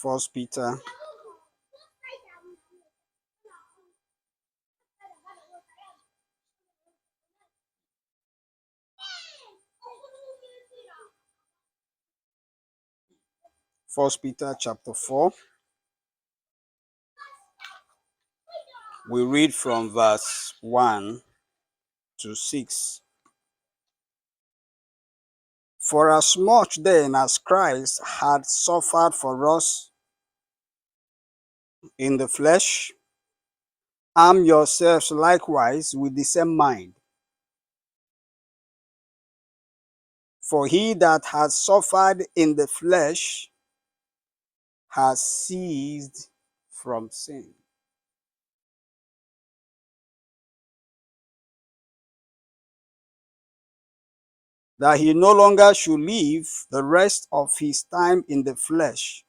First Peter chapter 4. We read from verse 1 to 6. For as much then as Christ had suffered for us in the flesh, arm yourselves likewise with the same mind. For he that has suffered in the flesh has ceased from sin, that he no longer should live the rest of his time in the flesh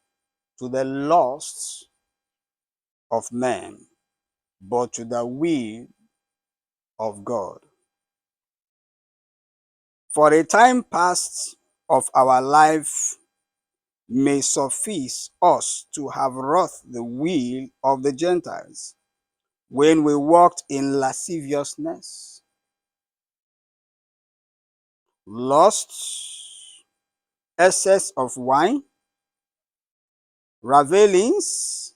to the lusts of men, but to the will of God. For a time past of our life may suffice us to have wrought the will of the Gentiles, when we walked in lasciviousness, lusts, excess of wine, ravelings,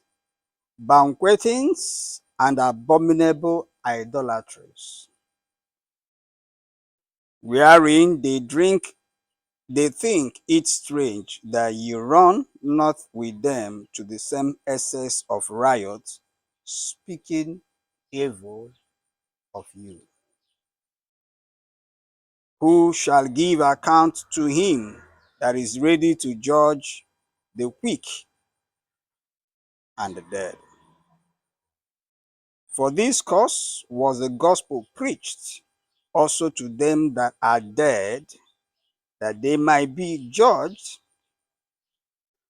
banquetings, and abominable idolatries, wherein they think it strange that ye run not with them to the same excess of riot, speaking evil of you. Who shall give account to him that is ready to judge the quick and the dead? For this cause was the gospel preached also to them that are dead, that they might be judged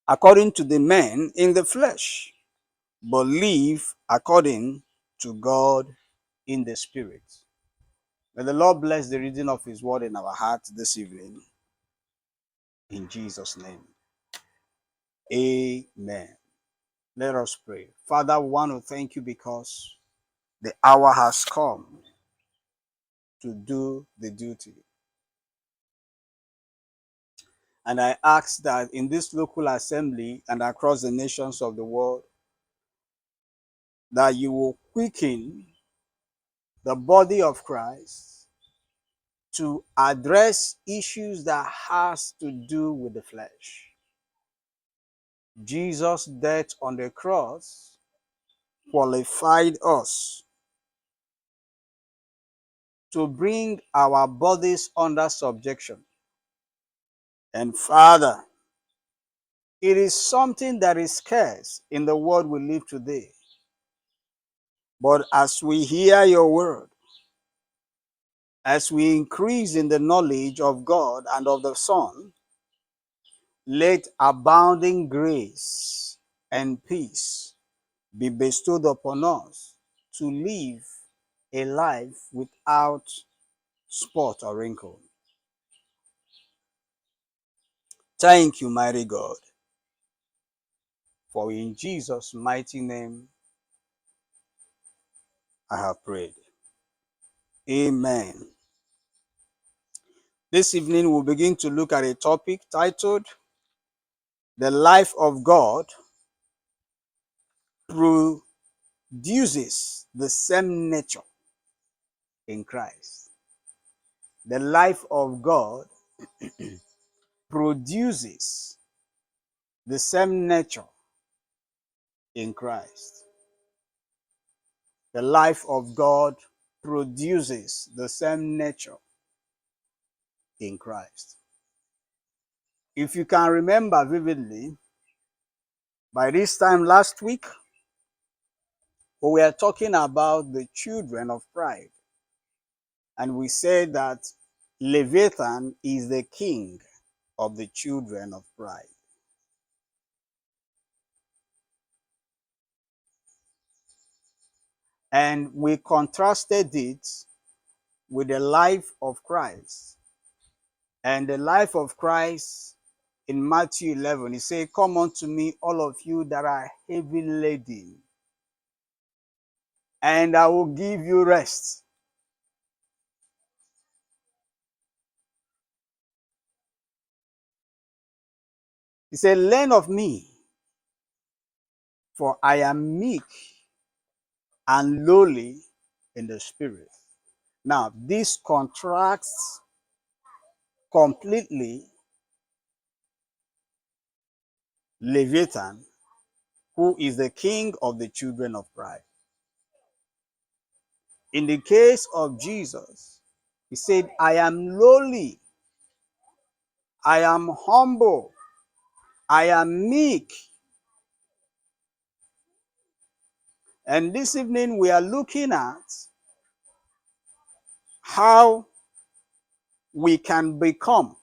according to the men in the flesh, but live according to God in the Spirit. May the Lord bless the reading of his word in our hearts this evening. In Jesus' name. Amen. Let us pray. Father, we want to thank you because the hour has come to do the duty. And I ask that in this local assembly and across the nations of the world, that you will quicken the body of Christ to address issues that has to do with the flesh. Jesus' death on the cross qualified us to bring our bodies under subjection. And Father, it is something that is scarce in the world we live today. But as we hear your word, as we increase in the knowledge of God and of the Son, let abounding grace and peace be bestowed upon us to live a life without spot or wrinkle. Thank you, mighty God, for in Jesus' mighty name I have prayed. Amen. This evening we'll begin to look at a topic titled, The Life of God Produces the Same Nature in Christ. The life of God produces the same nature in Christ. The life of God produces the same nature in Christ. If you can remember vividly, by this time last week, we were talking about the children of pride. And we said that Leviathan is the king of the children of pride. And we contrasted it with the life of Christ. And the life of Christ in Matthew 11, he said, come unto me, all of you that are heavy laden, and I will give you rest. He said, learn of me, for I am meek and lowly in the spirit. Now, this contrasts completely Leviathan, who is the king of the children of pride. In the case of Jesus, he said, I am lowly, I am humble, I am meek. And this evening we are looking at how we can become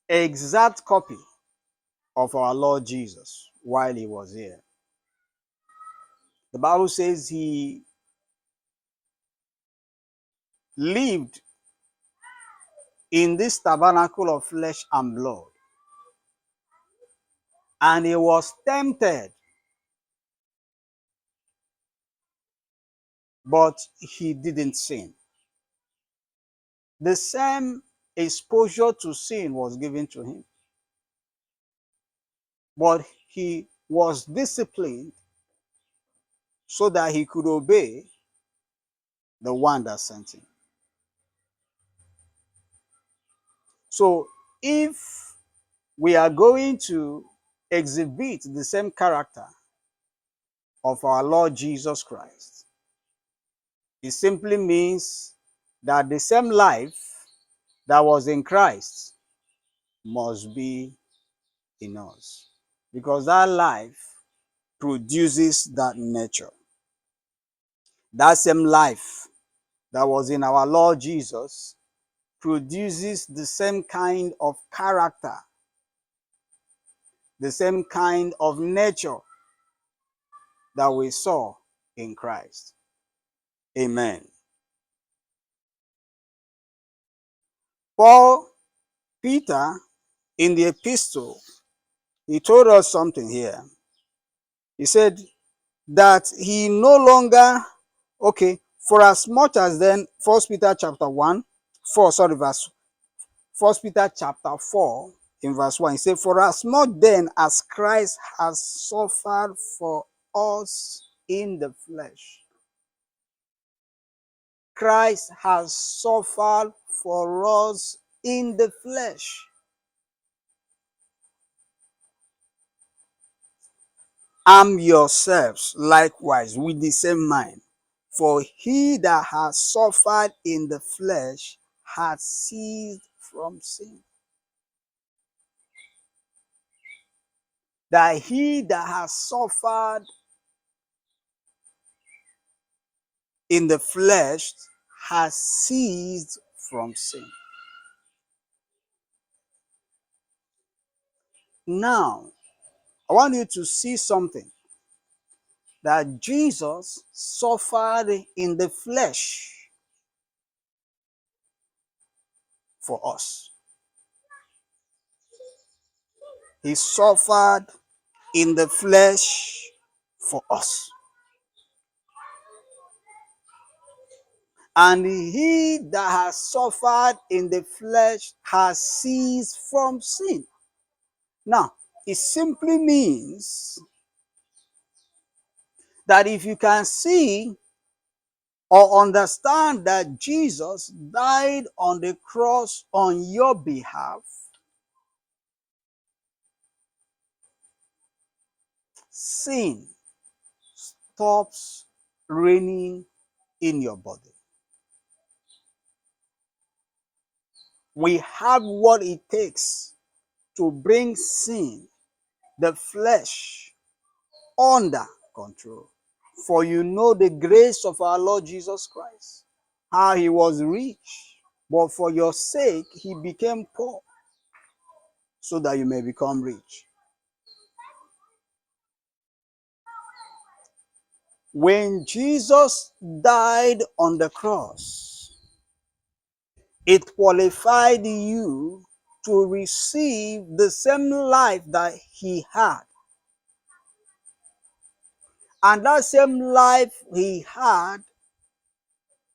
an exact copy of our Lord Jesus while he was here. The Bible says he lived in this tabernacle of flesh and blood, and he was tempted, but he didn't sin. The same exposure to sin was given to him, but he was disciplined so that he could obey the one that sent him. So if we are going to exhibit the same character of our Lord Jesus Christ, it simply means that the same life that was in Christ must be in us, because that life produces that nature. That same life that was in our Lord Jesus produces the same kind of character, the same kind of nature that we saw in Christ. Amen. Peter, in the epistle, he told us something here. He said that he no longer, for as much as then, First Peter chapter 4, in verse 1, he said, for as much then as Christ has suffered for us in the flesh. Christ has suffered for us in the flesh. Arm yourselves likewise with the same mind. For he that has suffered in the flesh has ceased from sin. That he that has suffered in the flesh has ceased from sin. Now, I want you to see something. That Jesus suffered in the flesh for us. He suffered in the flesh for us. And he that has suffered in the flesh has ceased from sin. Now, it simply means that if you can see or understand that Jesus died on the cross on your behalf, sin stops reigning in your body. We have what it takes to bring sin, the flesh, under control. For you know the grace of our Lord Jesus Christ, how he was rich, but for your sake he became poor, so that you may become rich. When Jesus died on the cross, it qualified you to receive the same life that he had. And that same life he had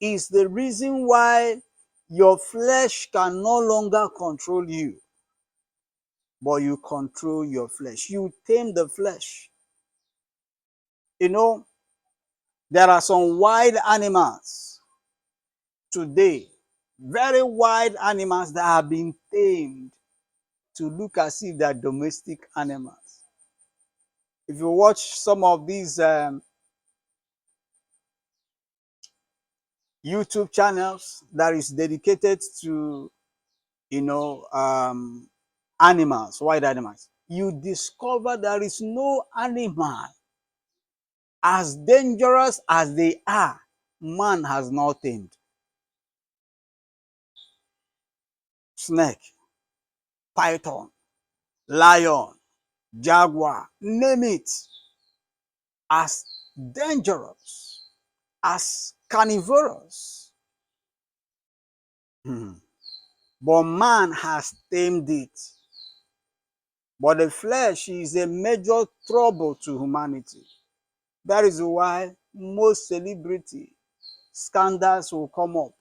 is the reason why your flesh can no longer control you, but you control your flesh. You tame the flesh. You know, there are some wild animals today, very wild animals that have been tamed to look as if they're domestic animals. If you watch some of these YouTube channels that is dedicated to, you know, animals, wild animals, you discover there is no animal as dangerous as they are, man has not tamed. Snake, python, lion, jaguar, name it, as dangerous, as carnivorous. But man has tamed it. But the flesh is a major trouble to humanity. That is why most celebrity scandals will come up.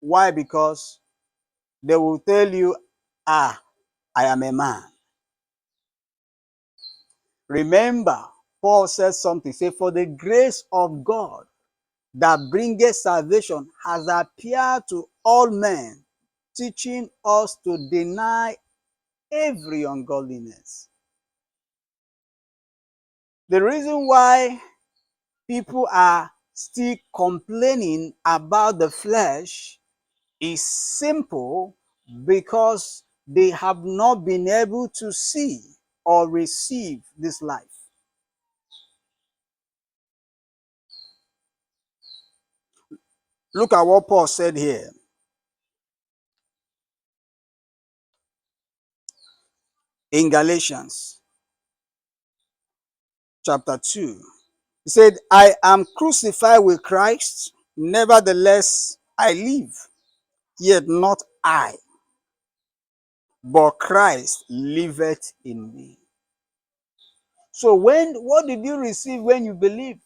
Why? Because they will tell you, I am a man. Remember, Paul says something, say, for the grace of God that bringeth salvation has appeared to all men, teaching us to deny every ungodliness. The reason why people are still complaining about the flesh is simple, because they have not been able to see or receive this life. Look at what Paul said here in Galatians chapter 2. He said, I am crucified with Christ, nevertheless I live, yet not I, but Christ liveth in me. So what did you receive when you believed?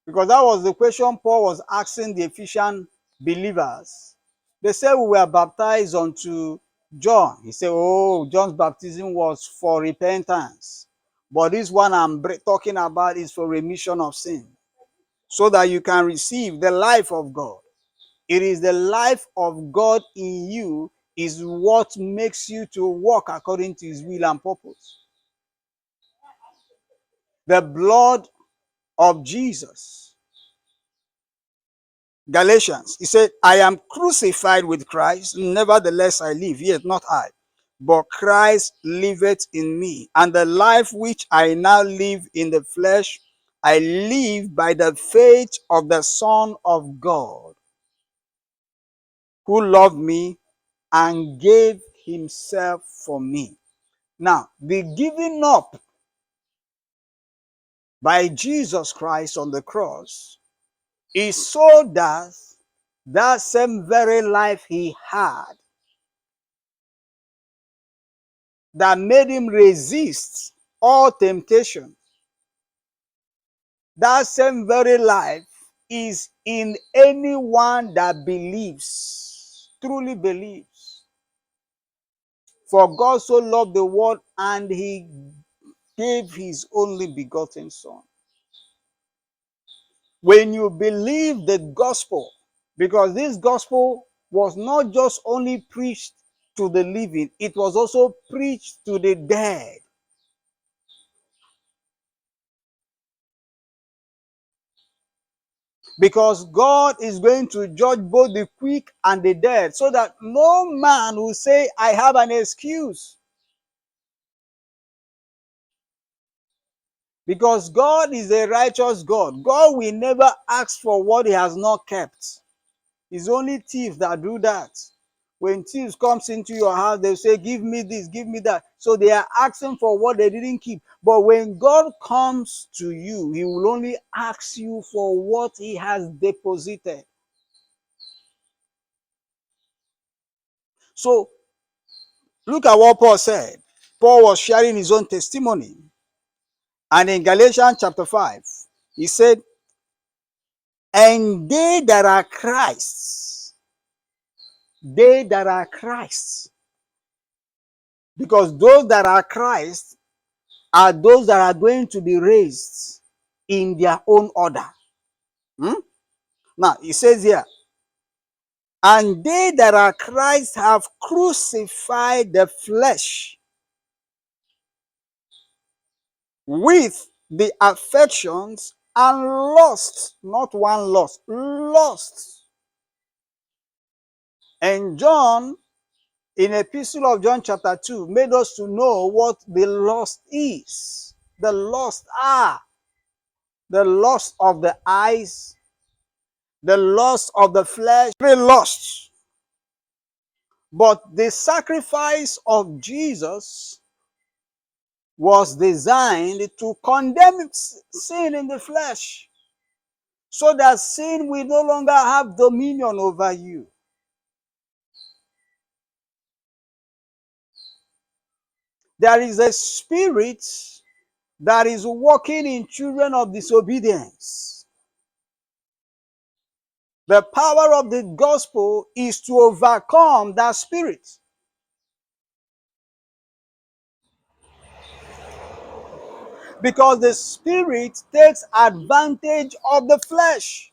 Because that was the question Paul was asking the Ephesian believers. They said we were baptized unto John. He said, oh, John's baptism was for repentance. But this one I'm talking about is for remission of sin, so that you can receive the life of God. It is the life of God in you is what makes you to walk according to his will and purpose. The blood of Jesus. Galatians, he said, I am crucified with Christ, nevertheless I live, yet not I, but Christ liveth in me. And the life which I now live in the flesh, I live by the faith of the Son of God, who loved me and gave himself for me. Now, the giving up by Jesus Christ on the cross is so that that same very life he had that made him resist all temptation, that same very life is in anyone that believes, truly believes. For God so loved the world and he gave his only begotten Son. When you believe the gospel, because this gospel was not just only preached to the living, it was also preached to the dead. Because God is going to judge both the quick and the dead, so that no man will say, I have an excuse. Because God is a righteous God. God will never ask for what he has not kept. It's only thieves that do that. When thieves comes into your house, they say, give me this, give me that. So they are asking for what they didn't keep. But when God comes to you, he will only ask you for what he has deposited. So look at what Paul said. Paul was sharing his own testimony. And in Galatians chapter 5, he said, and they that are Christ's, they that are Christ's, because those that are Christ are those that are going to be raised in their own order. Hmm? Now, he says here, and they that are Christ have crucified the flesh with the affections and lust, not one lust, lust. And John, in Epistle of John chapter 2, made us to know what the lust is. The lust are the lust of the eyes, the lust of the flesh, three lusts. But the sacrifice of Jesus was designed to condemn sin in the flesh, so that sin will no longer have dominion over you. There is a spirit that is working in children of disobedience. The power of the gospel is to overcome that spirit. Because the spirit takes advantage of the flesh.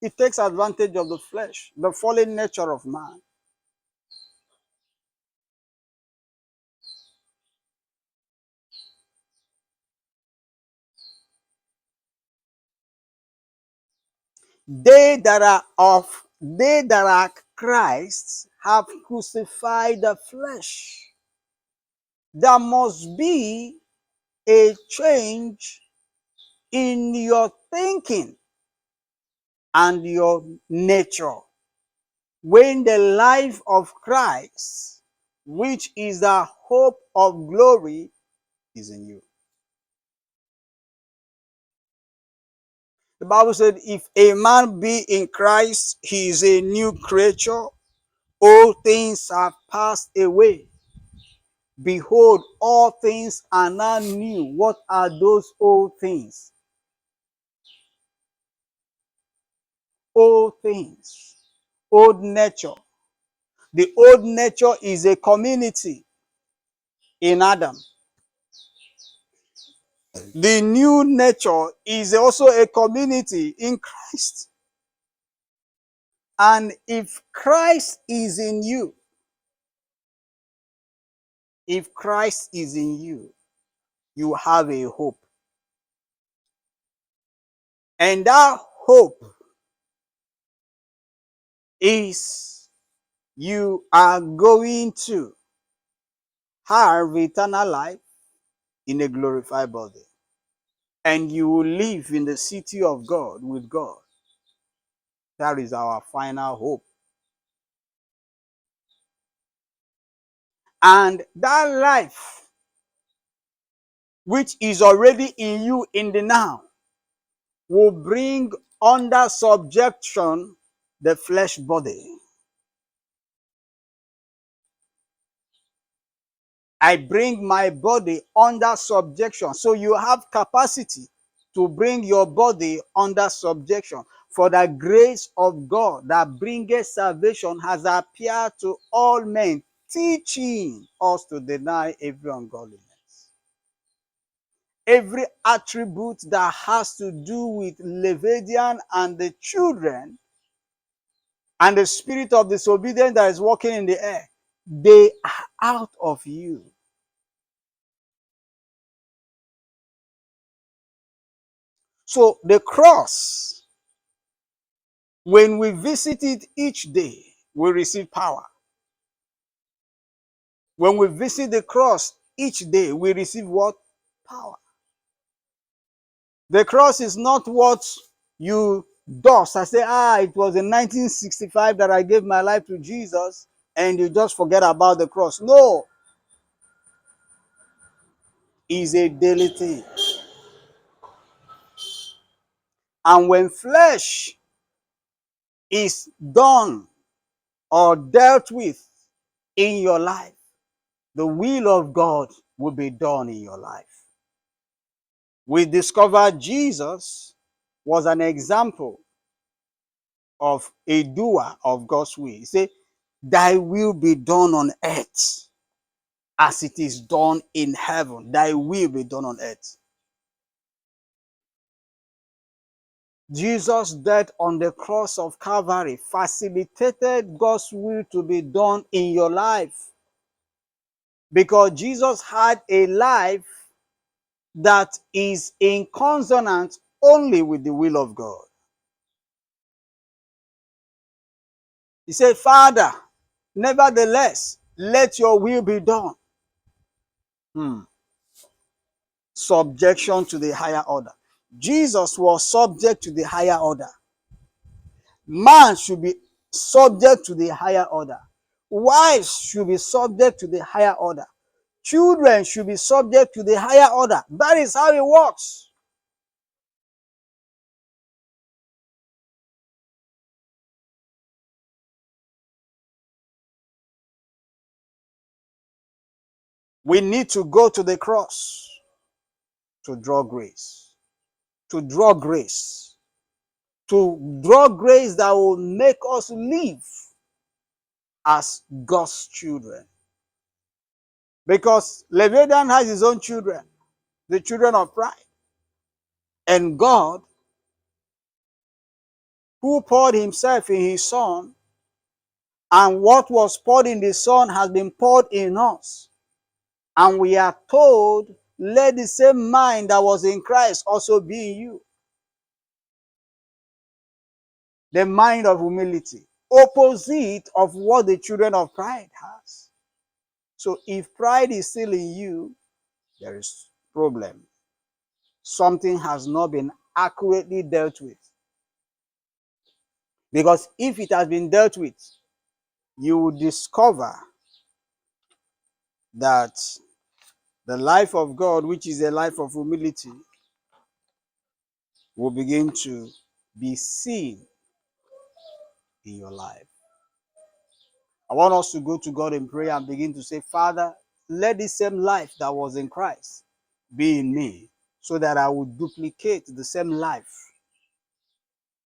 It takes advantage of the flesh, the fallen nature of man. They that are Christ have crucified the flesh. There must be a change in your thinking and your nature when the life of Christ, which is the hope of glory, is in you. The Bible said, if a man be in Christ, he is a new creature. All things have passed away. Behold, all things are now new. What are those old things? Old things. Old nature. The old nature is a community in Adam. The new nature is also a community in Christ. And if Christ is in you, if Christ is in you, you have a hope. And that hope is you are going to have eternal life in a glorified body. And you will live in the city of God with God. That is our final hope. And that life, which is already in you in the now, will bring under subjection the flesh body. I bring my body under subjection. So you have capacity to bring your body under subjection. For the grace of God that bringeth salvation has appeared to all men, teaching us to deny every ungodliness. Every attribute that has to do with Levitian and the children and the spirit of disobedience that is walking in the air, they are out of you. So the cross, when we visit it each day, we receive power. When we visit the cross each day, we receive what? Power. The cross is not what you dust. I say, it was in 1965 that I gave my life to Jesus, and you just forget about the cross. No, it's a daily thing. And when flesh is done or dealt with in your life, the will of God will be done in your life. We discovered Jesus was an example of a doer of God's will. He said, thy will be done on earth as it is done in heaven. Thy will be done on earth. Jesus' death on the cross of Calvary facilitated God's will to be done in your life, because Jesus had a life that is in consonance only with the will of God. He said, Father, nevertheless, let your will be done. Subjection to the higher order. Jesus was subject to the higher order. Man should be subject to the higher order. Wives should be subject to the higher order. Children should be subject to the higher order. That is how it works. We need to go to the cross to draw grace. To draw grace. To draw grace that will make us live as God's children. Because Leviathan has his own children, the children of pride. And God, who poured himself in his Son, and what was poured in the Son has been poured in us. And we are told, let the same mind that was in Christ also be in you. The mind of humility, opposite of what the children of pride has. So if pride is still in you, there is problem. Something has not been accurately dealt with. Because if it has been dealt with, you will discover that the life of God, which is a life of humility, will begin to be seen in your life. I want us to go to God in prayer and begin to say, Father, let the same life that was in Christ be in me, so that I will duplicate the same life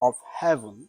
of heaven